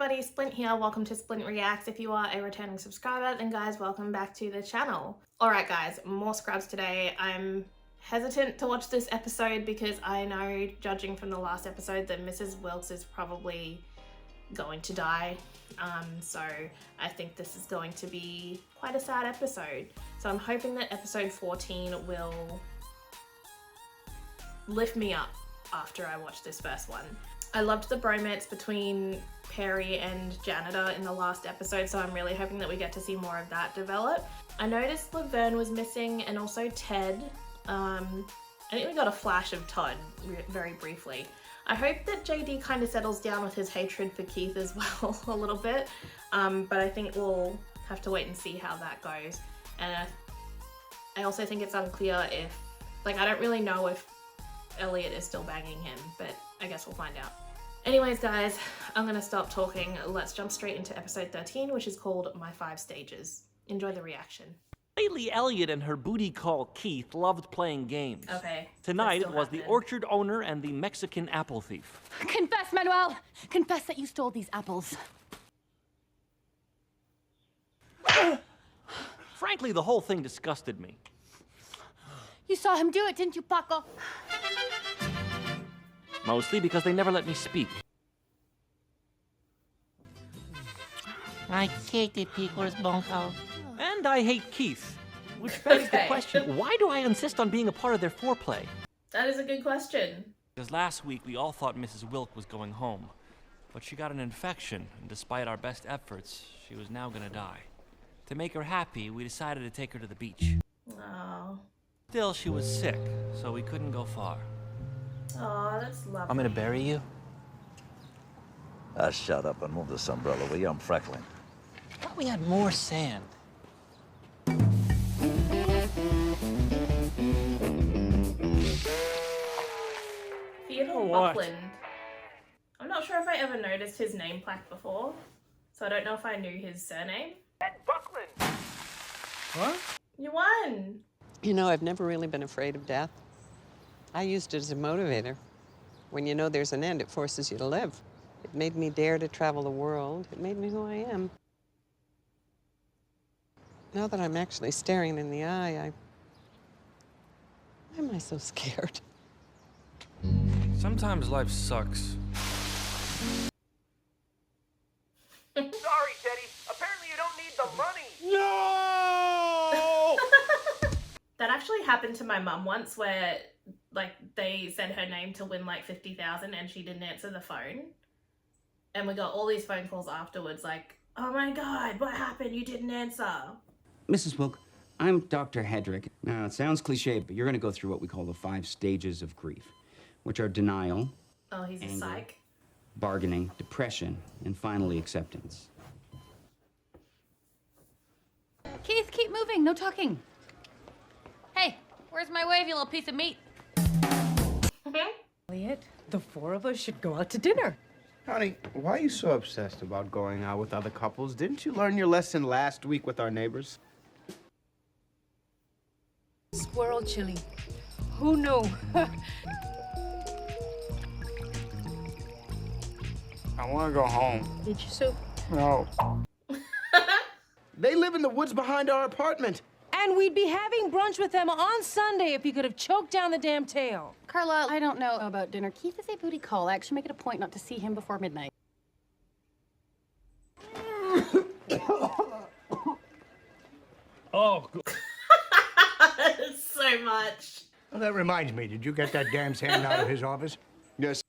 everybody, Splint here. Welcome to Splint Reacts. If you are a returning subscriber, then guys, welcome back to the channel. Alright guys, more scrubs today. I'm hesitant to watch this episode because I know, judging from the last episode, that Mrs. Wilkes is probably going to die. So I think this is going to be quite a sad episode. So I'm hoping that episode 14 will lift me up after I watch this first one. I loved the bromance between Perry and Janitor in the last episode, so I'm really hoping that we get to see more of that develop. I noticed Laverne was missing and also Ted. I think we got a flash of Todd very briefly. I hope that JD kind of settles down with his hatred for Keith as well a little bit, but I think we'll have to wait and see how that goes. And I also think it's unclear if, like, I don't really know if Elliot is still banging him, but I guess we'll find out. Anyways guys, I'm gonna stop talking. Let's jump straight into episode 13, which is called My 5 Stages. Enjoy the reaction. Lately, Elliot and her booty call Keith loved playing games. Okay. Tonight it was the orchard owner and the Mexican apple thief. Confess, Manuel! Confess that you stole these apples. Frankly, the whole thing disgusted me. You saw him do it, didn't you, Paco? Mostly because they never let me speak. I hate the Picos Bunko. And I hate Keith. Which begs the question, why do I insist on being a part of their foreplay? That is a good question. Because last week we all thought Mrs. Wilk was going home. But she got an infection, and despite our best efforts, she was now gonna die. To make her happy, we decided to take her to the beach. Oh. Still, she was sick, so we couldn't go far. Oh, that's lovely. I'm gonna bury you. Shut up and move this umbrella, will you? I'm freckling. Thought we had more sand. Theodore Buckland. I'm not sure if I ever noticed his name plaque before, so I don't know if I knew his surname. Ed Buckland! What? You won! You know, I've never really been afraid of death. I used it as a motivator. When you know there's an end, it forces you to live. It made me dare to travel the world. It made me who I am. Now that I'm actually staring in the eye, why am I so scared? Sometimes life sucks. Sorry, Teddy. Apparently you don't need the money. No! That actually happened to my mum once, where like they said her name to win like 50,000 and she didn't answer the phone. And we got all these phone calls afterwards like, oh my God, what happened? You didn't answer. Mrs. Wilk, I'm Dr. Hedrick. Now, it sounds cliche, but you're going to go through what we call the 5 stages of grief, which are denial, Oh, he's a psych. bargaining, depression, and finally acceptance. Keith, keep moving, no talking. Hey, where's my wave, you little piece of meat? Elliot, the 4 of us should go out to dinner. Honey, why are you so obsessed about going out with other couples? Didn't you learn your lesson last week with our neighbors? Squirrel chili. Who knew? I want to go home. Did you, Sue? No. They live in the woods behind our apartment. And we'd be having brunch with them on Sunday if you could have choked down the damn tail. Carla, I don't know about dinner. Keith is a booty call. I actually make it a point not to see him before midnight. Oh, So much. Well, that reminds me, did you get that damn sand out of his office? Yes.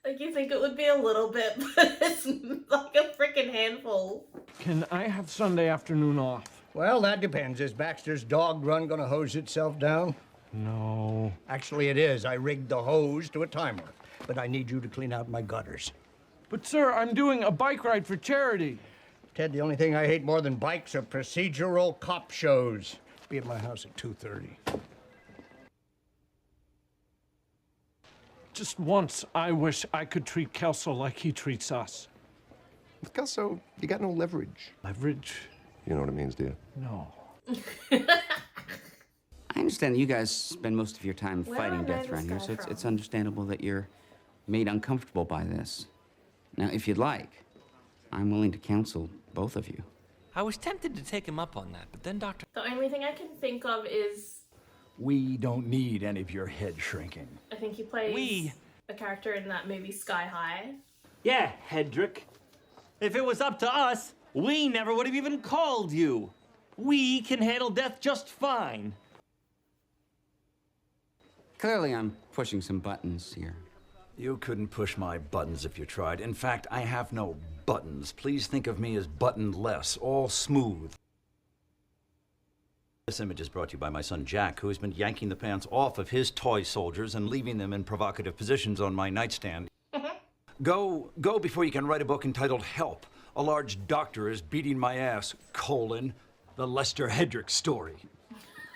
Like, you think it would be a little bit, but it's like a freaking handful. can I have Sunday afternoon off? Well, that depends. Is Baxter's dog run gonna hose itself down? No. Actually, it is. I rigged the hose to a timer, but I need you to clean out my gutters. But sir, I'm doing a bike ride for charity. Ted, the only thing I hate more than bikes are procedural cop shows. Be at my house at 2:30. Just once, I wish I could treat Kelso like he treats us. With Kelso, you got no leverage. Leverage? You know what it means, do you? No. I understand that you guys spend most of your time Where fighting do I know death around this here, guy so it's from? understandable that you're made uncomfortable by this. Now, if you'd like, I'm willing to counsel both of you. I was tempted to take him up on that, but then Dr. The only thing I can think of is We don't need any of your head shrinking. I think he plays a character in that movie Sky High. Yeah, Hedrick. If it was up to us, we never would have even called you. We can handle death just fine. Clearly, I'm pushing some buttons here. You couldn't push my buttons if you tried. In fact, I have no buttons. Please think of me as buttonless, all smooth. This image is brought to you by my son Jack, who has been yanking the pants off of his toy soldiers and leaving them in provocative positions on my nightstand. Go before you can write a book entitled Help. A large doctor is beating my ass, the Lester Hedrick story.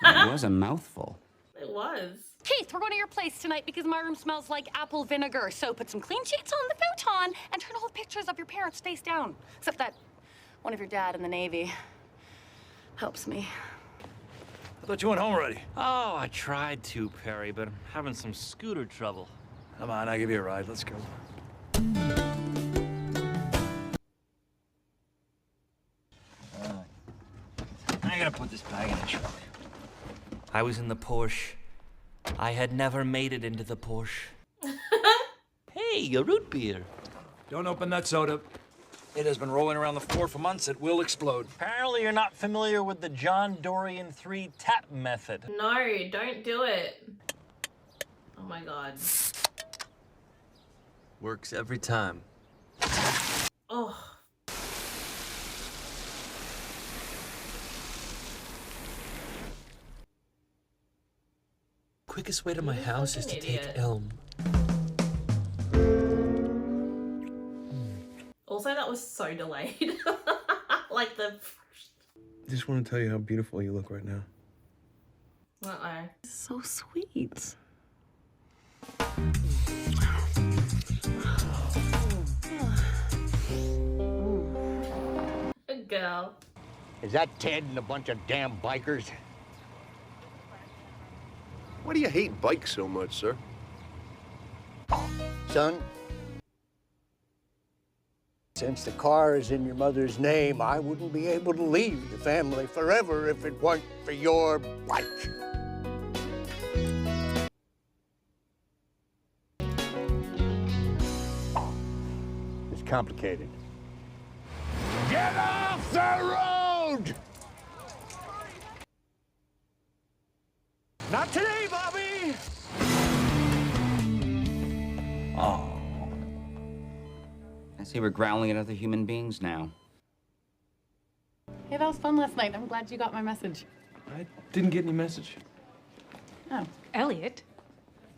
It was a mouthful. It was. Keith, we're going to your place tonight because my room smells like apple vinegar. So put some clean sheets on the futon and turn all the pictures of your parents face down. Except that one of your dad in the Navy helps me. I thought you went home already. Oh, I tried to, Perry, but I'm having some scooter trouble. Come on, I'll give you a ride. Let's go. I gotta put this bag in the truck. I was in the Porsche. I had never made it into the Porsche. Hey, a root beer. Don't open that soda. It has been rolling around the floor for months. It will explode. Apparently you're not familiar with the John Dorian 3 tap method. No, don't do it. Oh my god. Works every time. Oh. Quickest way to my house is to take idiot. Elm. Also, that was so delayed. Like the. I just want to tell you how beautiful you look right now. Uh-oh. So sweet. Good girl. Is that Ted and a bunch of damn bikers? Why do you hate bikes so much, sir? Son, since the car is in your mother's name, I wouldn't be able to leave the family forever if it weren't for your bike. It's complicated. Get off the road! Not today, Bobby! Oh. I see we're growling at other human beings now. Hey, that was fun last night. I'm glad you got my message. I didn't get any message. Oh. Elliot,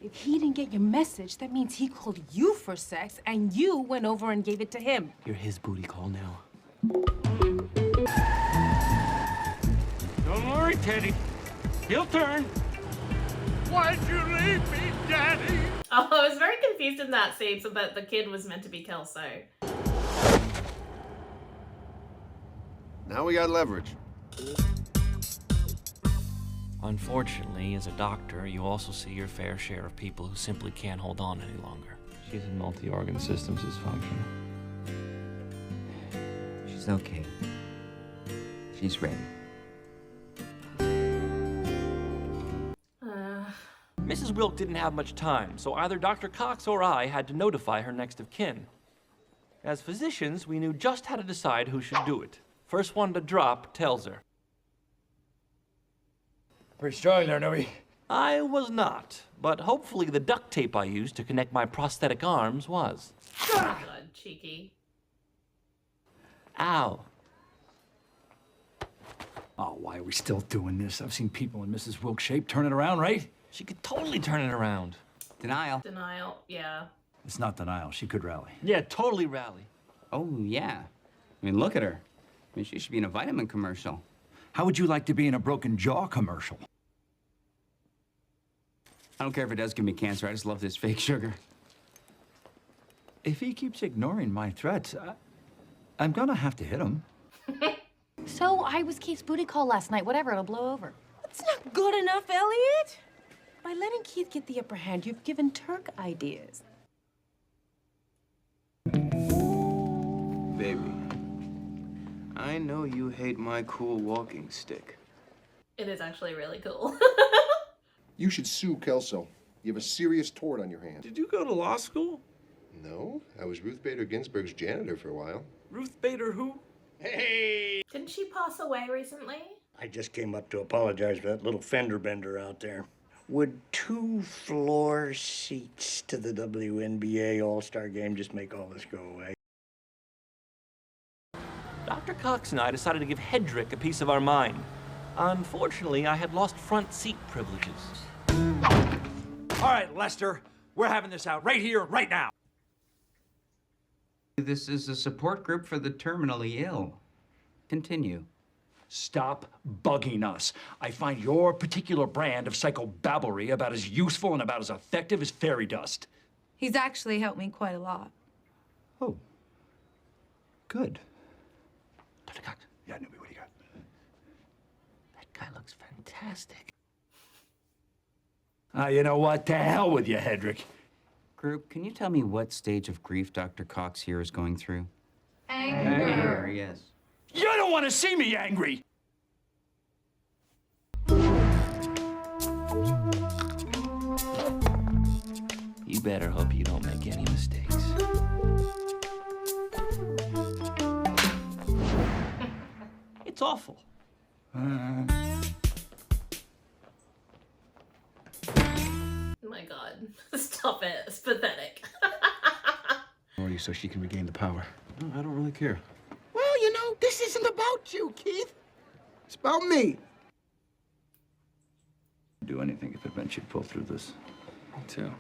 if he didn't get your message, that means he called you for sex and you went over and gave it to him. You're his booty call now. Don't worry, Teddy. He'll turn. Why'd you leave me, Daddy? Oh, I was very confused in that scene, so that the kid was meant to be Kelso. Now we got leverage. Unfortunately, as a doctor, you also see your fair share of people who simply can't hold on any longer. She's in multi-organ systems dysfunction. She's okay. She's ready. Mrs. Wilk didn't have much time, so either Dr. Cox or I had to notify her next of kin. As physicians, we knew just how to decide who should do it. First one to drop tells her. Pretty strong there, Nobby. I was not, but hopefully the duct tape I used to connect my prosthetic arms was. Oh my god, cheeky. Ow. Oh, why are we still doing this? I've seen people in Mrs. Wilk's shape turn it around, right? She could totally turn it around. Denial. Denial, yeah. It's not denial. She could rally. Yeah, totally rally. Oh, yeah. I mean, look at her. I mean, she should be in a vitamin commercial. How would you like to be in a broken jaw commercial? I don't care if it does give me cancer. I just love this fake sugar. If he keeps ignoring my threats, I'm gonna have to hit him. So I was Keith's booty call last night. Whatever, it'll blow over. That's not good enough, Elliot. By letting Keith get the upper hand, you've given Turk ideas. Baby. I know you hate my cool walking stick. It is actually really cool. You should sue Kelso. You have a serious tort on your hands. Did you go to law school? No, I was Ruth Bader Ginsburg's janitor for a while. Ruth Bader who? Hey! Didn't she pass away recently? I just came up to apologize for that little fender bender out there. Would 2 floor seats to the WNBA All-Star Game just make all this go away? Dr. Cox and I decided to give Hedrick a piece of our mind. Unfortunately, I had lost front seat privileges. All right, Lester, we're having this out right here, right now. This is a support group for the terminally ill. Continue. Stop bugging us. I find your particular brand of psychobabblery about as useful and about as effective as fairy dust. He's actually helped me quite a lot. Oh. Good. Dr. Cox. Yeah, Newbie, what do you got? That guy looks fantastic. You know what? To hell with you, Hedrick. Group, can you tell me what stage of grief Dr. Cox here is going through? Anger. Yes. You don't want to see me angry! You better hope you don't make any mistakes. It's awful. Oh my god. Stop it. It's pathetic. Or you so she can regain the power. No, I don't really care. Well, you know, this isn't about you, Keith. It's about me. Do anything if it meant you'd pull through this. Me too.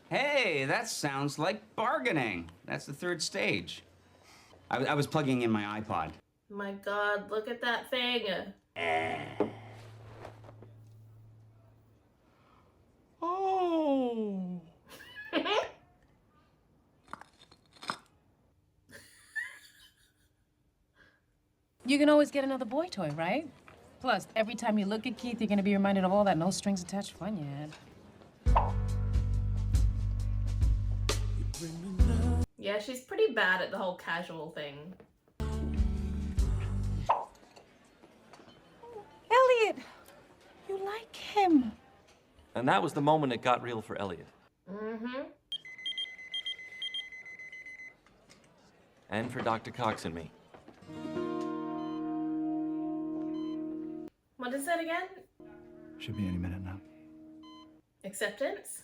Hey, that sounds like bargaining. That's the 3rd stage. I was plugging in my iPod. My god, look at that thing. Oh. You can always get another boy toy, right? Plus, every time you look at Keith, you're gonna be reminded of all that no strings attached fun you had. Yeah, she's pretty bad at the whole casual thing. Elliot, you like him. And that was the moment it got real for Elliot. Mm-hmm. And for Dr. Cox and me. What is it again? Should be any minute now. Acceptance?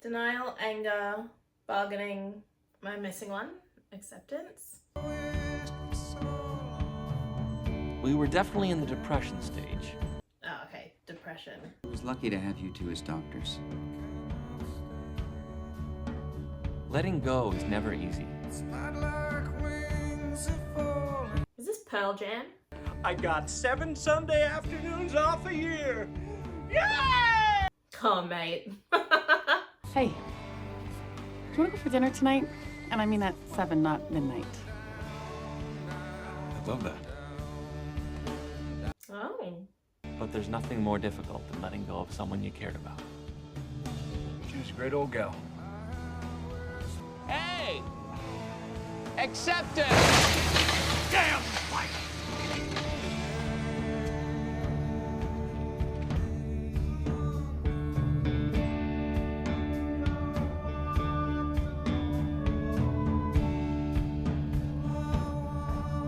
Denial, anger, bargaining. Am I missing one? Acceptance? We were definitely in the depression stage. Oh, okay. Depression. I was lucky to have you two as doctors. Letting go is never easy. Is this Pearl Jam? I got 7 Sunday afternoons off a year. Oh, mate. Hey, do you want to go for dinner tonight? And I mean at 7, not midnight. I'd love that. Oh. But there's nothing more difficult than letting go of someone you cared about. She was a great old gal. Hey! Acceptance! Damn!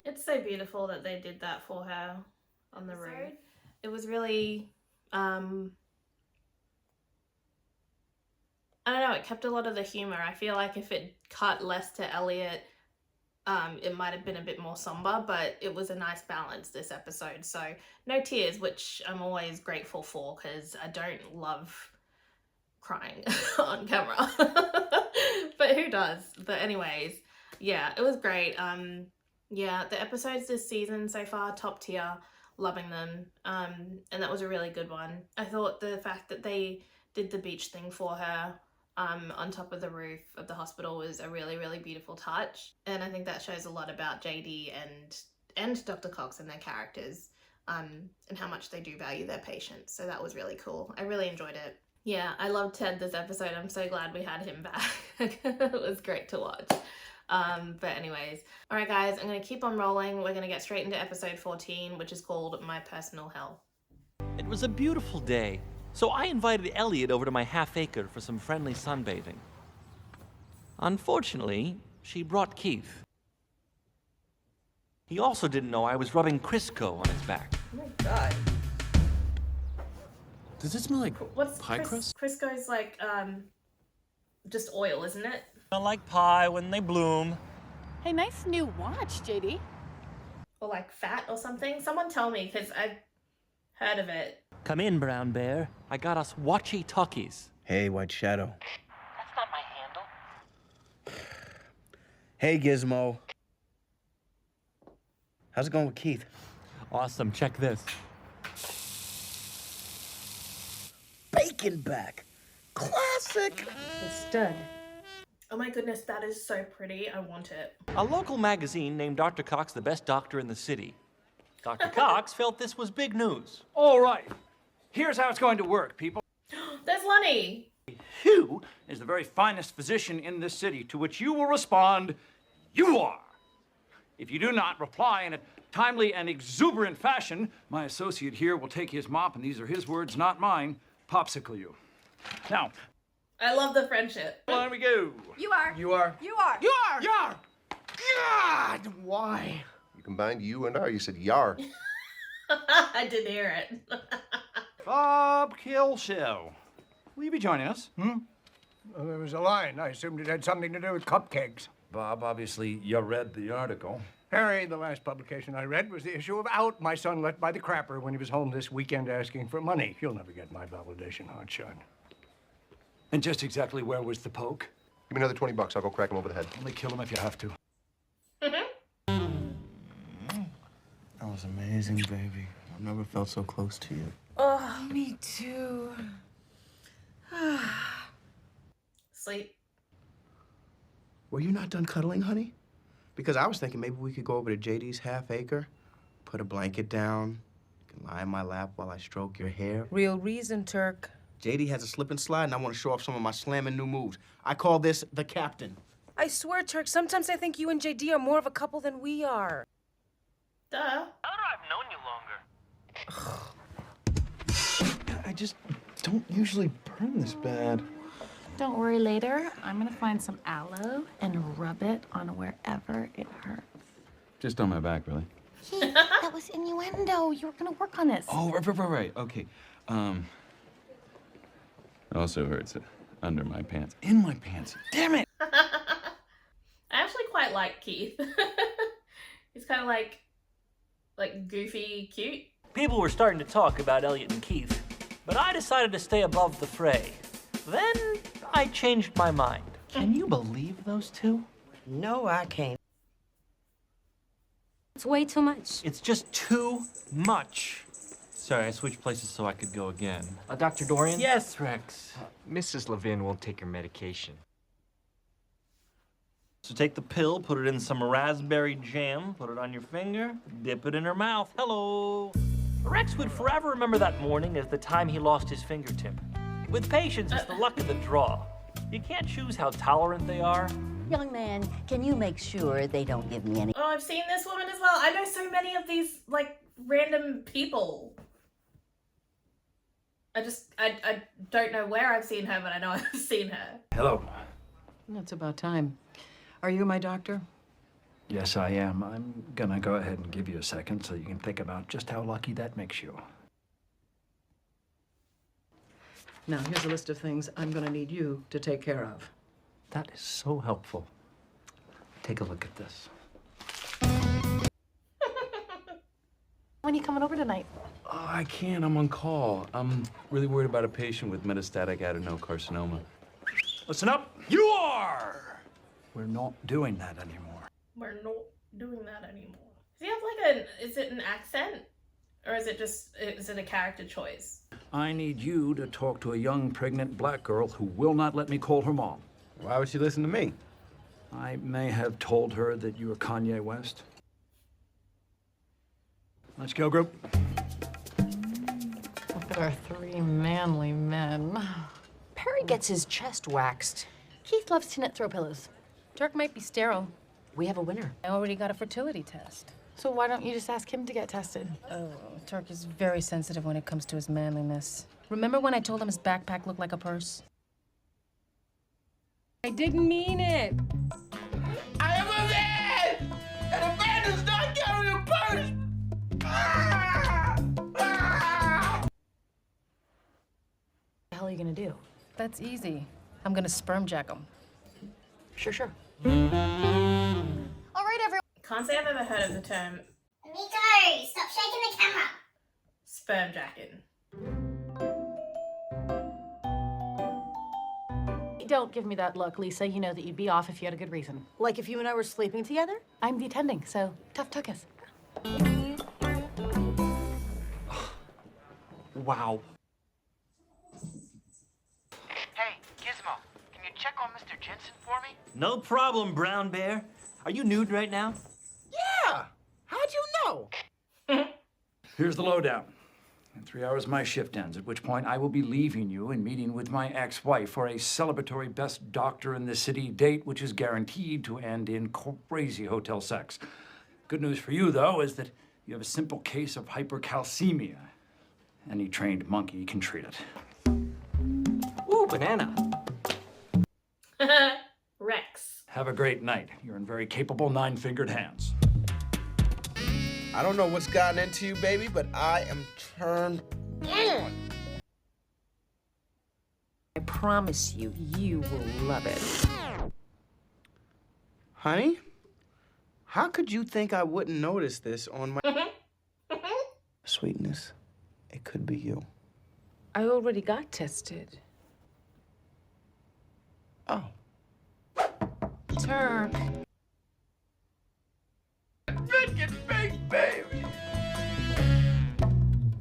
It's so beautiful that they did that for her on the road. It was really, I don't know, it kept a lot of the humor. I feel like if it cut less to Elliot, it might have been a bit more somber, but it was a nice balance this episode. So no tears, which I'm always grateful for because I don't love crying on camera. But who does? But anyways, yeah, it was great. Yeah, the episodes this season so far, top tier, loving them. And that was a really good one. I thought the fact that they did the beach thing for her on top of the roof of the hospital was a really, really beautiful touch. And I think that shows a lot about JD and Dr. Cox and their characters, and how much they do value their patients. So that was really cool. I really enjoyed it. Yeah, I loved Ted this episode. I'm so glad we had him back. It was great to watch. But anyways, all right, guys, I'm going to keep on rolling. We're going to get straight into episode 14, which is called My Personal Hell. It was a beautiful day, so I invited Elliot over to my half-acre for some friendly sunbathing. Unfortunately, she brought Keith. He also didn't know I was rubbing Crisco on his back. Oh my god. Does it smell like What's pie crust? Crisco's like, just oil, isn't it? Smell like pie when they bloom. Hey, nice new watch, JD. Or like fat or something? Someone tell me, because I've heard of it. Come in, Brown Bear. I got us watchy-talkies. Hey, White Shadow. That's not my handle. Hey, Gizmo. How's it going with Keith? Awesome, check this. Bacon back. Classic. A stud. Oh my goodness, that is so pretty. I want it. A local magazine named Dr. Cox the best doctor in the city. Dr. Cox felt this was big news. All right. Here's how it's going to work, people. There's Lonnie. Hugh is the very finest physician in this city, to which you will respond, you are. If you do not reply in a timely and exuberant fashion, my associate here will take his mop, and these are his words, not mine, popsicle you. Now, I love the friendship. there we go. You are. You are. You are. You are. You are. God, why? You combined you and R. You said yar. I did hear it. Bob Kilsell. Will you be joining us? Well, there was a line. I assumed it had something to do with cupcakes. Bob, obviously, you read the article. Harry, the last publication I read was the issue of Out, my son left by the crapper when he was home this weekend asking for money. You'll never get my validation, hotshot. And just exactly where was the poke? Give me another $20. I'll go crack him over the head. Only kill him if you have to. That was amazing, baby. I've never felt so close to you. Oh, me too. Sleep. Were you not done cuddling, honey? Because I was thinking maybe we could go over to JD's half-acre, put a blanket down, you can lie in my lap while I stroke your hair. Real reason, Turk. JD has a slip and slide, and I want to show off some of my slamming new moves. I call this the captain. I swear, Turk, sometimes I think you and JD are more of a couple than we are. Duh. How do I've known you longer? I just don't usually burn this bad. Don't worry, later, I'm gonna find some aloe and rub it on wherever it hurts. Just on my back, really. That was innuendo. You were gonna work on this. Oh, right. Okay. It also hurts under my pants. In my pants. Damn it! I actually quite like Keith. He's kind of like goofy, cute. People were starting to talk about Elliot and Keith, but I decided to stay above the fray. Then I changed my mind. Can you believe those two? No, I can't. It's way too much. It's just too much. Sorry, I switched places so I could go again. Dr. Dorian? Yes, Rex. Mrs. Levin won't take her medication. So take the pill, put it in some raspberry jam, put it on your finger, dip it in her mouth. Hello. Rex would forever remember that morning as the time he lost his fingertip. With patients, it's the luck of the draw. You can't choose how tolerant they are. Young man, can you make sure they don't give me any? Oh, I've seen this woman as well. I know so many of these, like, random people. I don't know where I've seen her, but I know I've seen her. Hello. It's about time. Are you my doctor? Yes, I am. I'm gonna go ahead and give you a second so you can think about just how lucky that makes you. Now, here's a list of things I'm gonna need you to take care of. That is so helpful. Take a look at this. When are you coming over tonight? Oh, I can't. I'm on call. I'm really worried about a patient with metastatic adenocarcinoma. Listen up. You are! We're not doing that anymore. We're not doing that anymore. Does he have like is it an accent? Or is it a character choice? I need you to talk to a young, pregnant black girl who will not let me call her mom. Why would she listen to me? I may have told her that you were Kanye West. Let's go, group. Look at our three manly men. Perry gets his chest waxed. Keith loves to knit throw pillows. Turk might be sterile. We have a winner. I already got a fertility test. So why don't you just ask him to get tested? Oh, Turk is very sensitive when it comes to his manliness. Remember when I told him his backpack looked like a purse? I didn't mean it. I am a man! And a man does not carry a purse! What the hell are you gonna do? That's easy. I'm gonna sperm jack him. Sure. All right, everyone. Can't say I've ever heard of the term Amigo, stop shaking the camera. sperm jacking. Don't give me that look, Lisa. You know that you'd be off if you had a good reason. Like if you and I were sleeping together? I'm the attending, so tough tuckus. Wow. Hey, Gizmo, can you check on Mr. Jensen for me? No problem, Brown Bear. Are you nude right now? Yeah! How'd you know? Here's the lowdown. In 3 hours, my shift ends, at which point I will be leaving you and meeting with my ex-wife for a celebratory best doctor in the city date, which is guaranteed to end in crazy hotel sex. Good news for you, though, is that you have a simple case of hypercalcemia. Any trained monkey can treat it. Ooh, banana. Rex. Have a great night. You're in very capable nine-fingered hands. I don't know what's gotten into you, baby, but I am turned on. I promise you, you will love it. Honey, how could you think I wouldn't notice this on my... Sweetness, it could be you. I already got tested. Oh. Turk. Freaking big baby!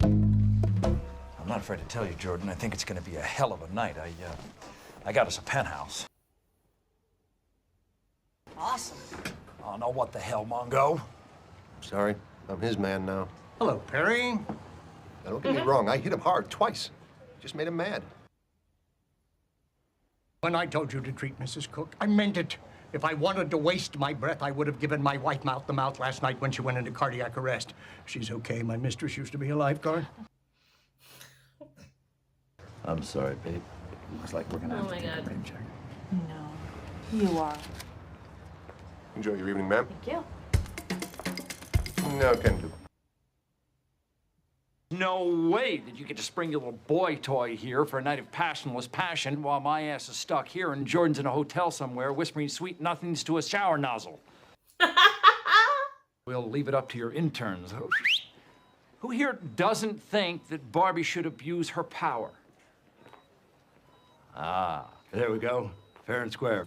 I'm not afraid to tell you, Jordan. I think it's going to be a hell of a night. I got us a penthouse. Awesome. Oh, no, what the hell, Mongo? Sorry, I'm his man now. Hello, Perry. Now, don't get me wrong, I hit him hard twice. Just made him mad. When I told you to treat Mrs. Cook, I meant it. If I wanted to waste my breath, I would have given my wife mouth the mouth last night when she went into cardiac arrest. She's okay. My mistress used to be a lifeguard. I'm sorry, babe. Looks like we're gonna have Oh to my take a God. rain check. No, you are. Enjoy your evening, ma'am. Thank you. No, can do. No way did you get to bring your little boy toy here for a night of passionless passion while my ass is stuck here and Jordan's in a hotel somewhere whispering sweet nothings to a shower nozzle. We'll leave it up to your interns. Who here doesn't think that Barbie should abuse her power? Ah, there we go. Fair and square.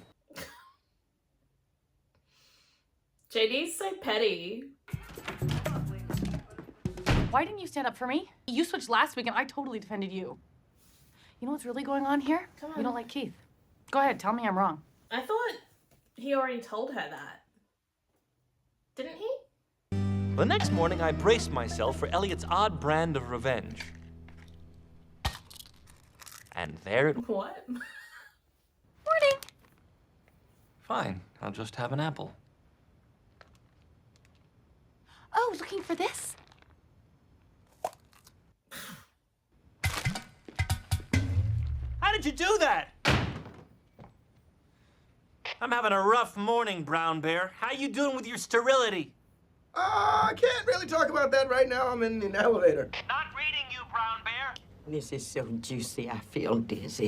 JD's so petty. Why didn't you stand up for me? You switched last week and I totally defended you. You know what's really going on here? Come on. You don't like Keith. Go ahead, tell me I'm wrong. I thought he already told her that. Didn't he? The next morning, I braced myself for Elliot's odd brand of revenge. And there it was. What? Morning. Fine, I'll just have an apple. Oh, looking for this? How did you do that? I'm having a rough morning, Brown Bear. How you doing with your sterility? I can't really talk about that right now. I'm in an elevator. Not reading you, Brown Bear. This is so juicy, I feel dizzy.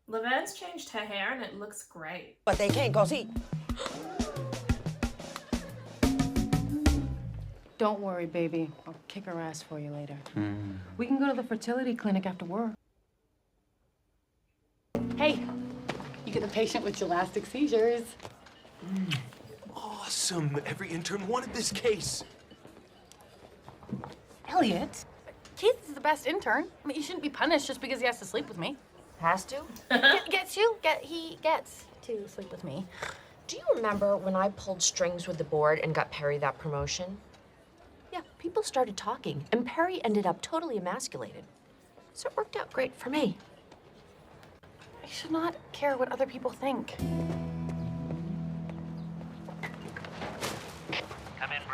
Laverne's changed her hair and it looks great. But they can't cause he... Don't worry, baby. I'll kick her ass for you later. We can go to the fertility clinic after work. Hey, you get the patient with gelastic seizures. Awesome. Every intern wanted this case. Elliot, Keith is the best intern. I mean, you shouldn't be punished just because he has to sleep with me. Has to? He gets to sleep with me. Do you remember when I pulled strings with the board and got Perry that promotion? Yeah, people started talking, and Perry ended up totally emasculated. So it worked out great for me. You should not care what other people think.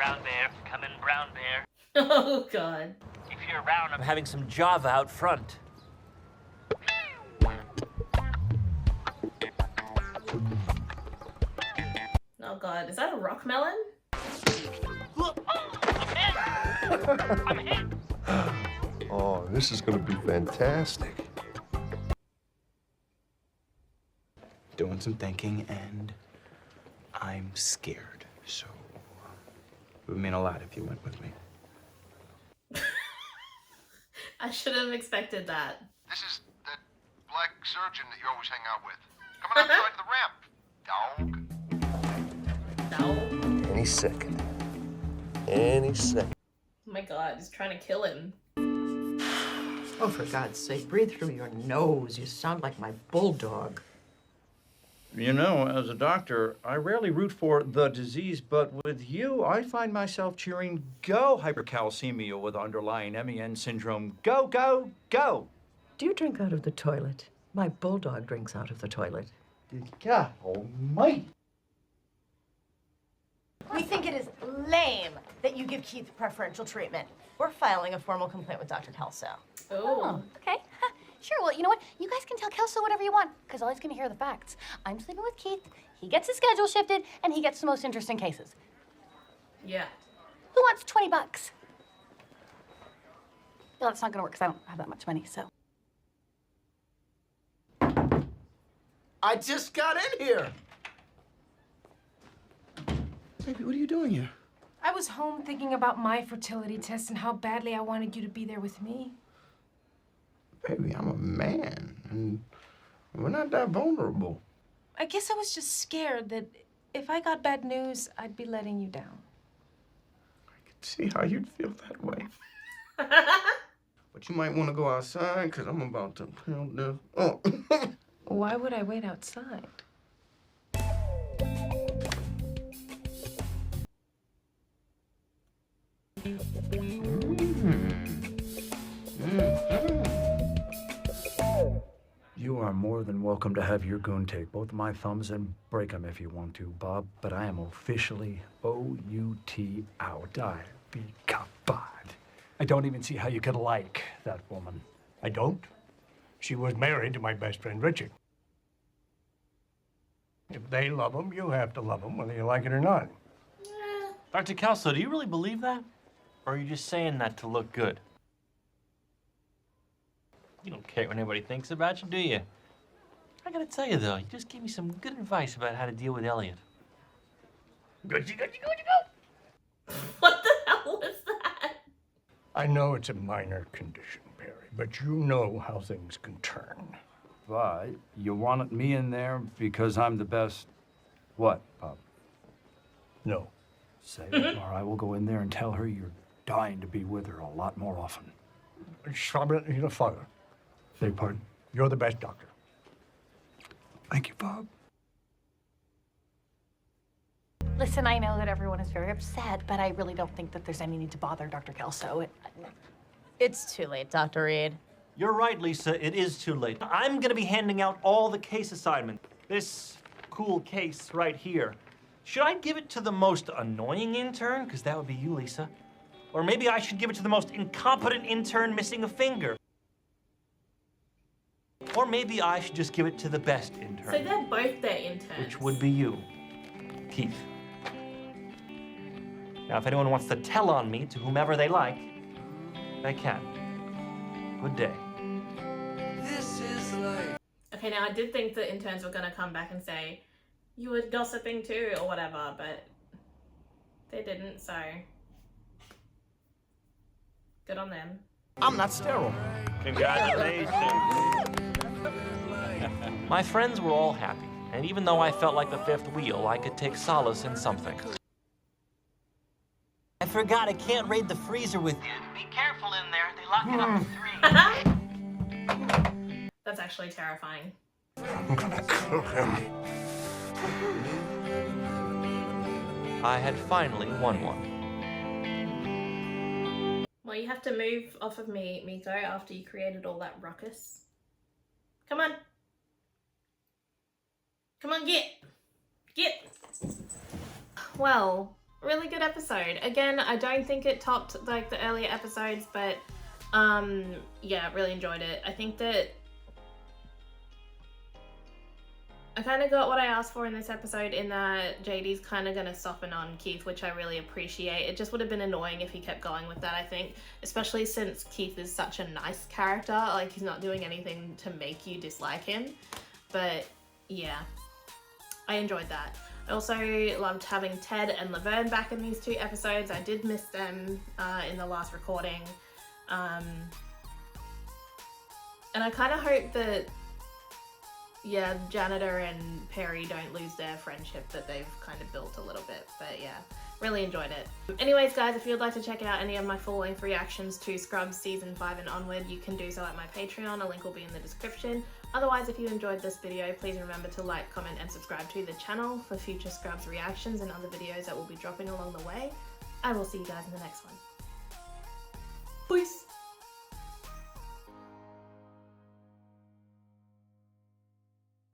brown bear. Come in, brown bear. Oh, God. If you're around, I'm having some Java out front. Oh, God. Is that a rock melon? I'm hit. Oh, this is gonna be fantastic. Doing some thinking, and I'm scared. So, it would mean a lot if you went with me. I should have expected that. This is that black surgeon that you always hang out with. Coming outside the ramp. Dog. No. Any second. Any second. Oh my God, he's trying to kill him. Oh, for God's sake, breathe through your nose. You sound like my bulldog. You know, as a doctor, I rarely root for the disease, but with you, I find myself cheering, go hypercalcemia with underlying MEN syndrome. Go, go, go! Do you drink out of the toilet? My bulldog drinks out of the toilet. God almighty! We think it is lame that you give Keith preferential treatment. We're filing a formal complaint with Dr. Kelso. Oh. Okay. Sure, well, you know what? You guys can tell Kelso whatever you want, because all he's going to hear are the facts. I'm sleeping with Keith, he gets his schedule shifted, and he gets the most interesting cases. Yeah. Who wants 20 bucks? Well, that's not going to work, because I don't have that much money, so. I just got in here. Baby, what are you doing here? I was home thinking about my fertility test and how badly I wanted you to be there with me. Baby, I'm a man, and we're not that vulnerable. I guess I was just scared that if I got bad news, I'd be letting you down. See how you'd feel that way. But you might want to go outside, because I'm about to pound this. Oh. Why would I wait outside? You are more than welcome to have your goon take both of my thumbs and break them if you want to, Bob, but I am officially O-U-T out. I be kapad. I don't even see how you could like that woman. I don't. She was married to my best friend, Richard. If they love him, you have to love him, whether you like it or not. Dr. Kelso, do you really believe that? Or are you just saying that to look good? You don't care what anybody thinks about you, do you? I gotta tell you, though, you just gave me some good advice about how to deal with Elliot. Good. What the hell was that? I know it's a minor condition, Perry, but you know how things can turn. But you wanted me in there because I'm the best, what, Bob? No. Say it, or I will go in there and tell her you're dying to be with her a lot more often. You're the father. Beg pardon? You're the best doctor. Thank you, Bob. Listen, I know that everyone is very upset, but I really don't think that there's any need to bother Dr. Kelso. It's too late, Dr. Reed. You're right, Lisa. It is too late. I'm gonna be handing out all the case assignments. This cool case right here. Should I give it to the most annoying intern? Because that would be you, Lisa. Or maybe I should give it to the most incompetent intern missing a finger. Or maybe I should just give it to the best intern. So they're both their interns. Which would be you, Keith. Now, if anyone wants to tell on me to whomever they like, they can. Good day. Okay, now I did think the interns were gonna come back and say, you were gossiping too, or whatever, but they didn't, so good on them. I'm not sterile. Congratulations. My friends were all happy, and even though I felt like the fifth wheel, I could take solace in something. I forgot I can't raid the freezer with you. Be careful in there. They lock it up to 3. That's actually terrifying. I'm gonna cook him. I had finally won one. Well, you have to move off of me, Miko, after you created all that ruckus. Come on. Come on, get. Well, really good episode. Again, I don't think it topped like the earlier episodes, but yeah, really enjoyed it. I think that I kind of got what I asked for in this episode, in that JD's kind of going to soften on Keith, which I really appreciate. It just would have been annoying if he kept going with that, I think, especially since Keith is such a nice character. Like, he's not doing anything to make you dislike him. But yeah, I enjoyed that. I also loved having Ted and Laverne back in these 2 episodes. I did miss them in the last recording. And I kind of hope that, yeah, Janitor and Perry don't lose their friendship that they've kind of built a little bit. But yeah, really enjoyed it. Anyways, guys, if you'd like to check out any of my full-length reactions to Scrubs Season 5 and onward, you can do so at my Patreon. A link will be in the description. Otherwise, if you enjoyed this video, please remember to like, comment, and subscribe to the channel for future Scrubs reactions and other videos that will be dropping along the way. I will see you guys in the next one. Peace!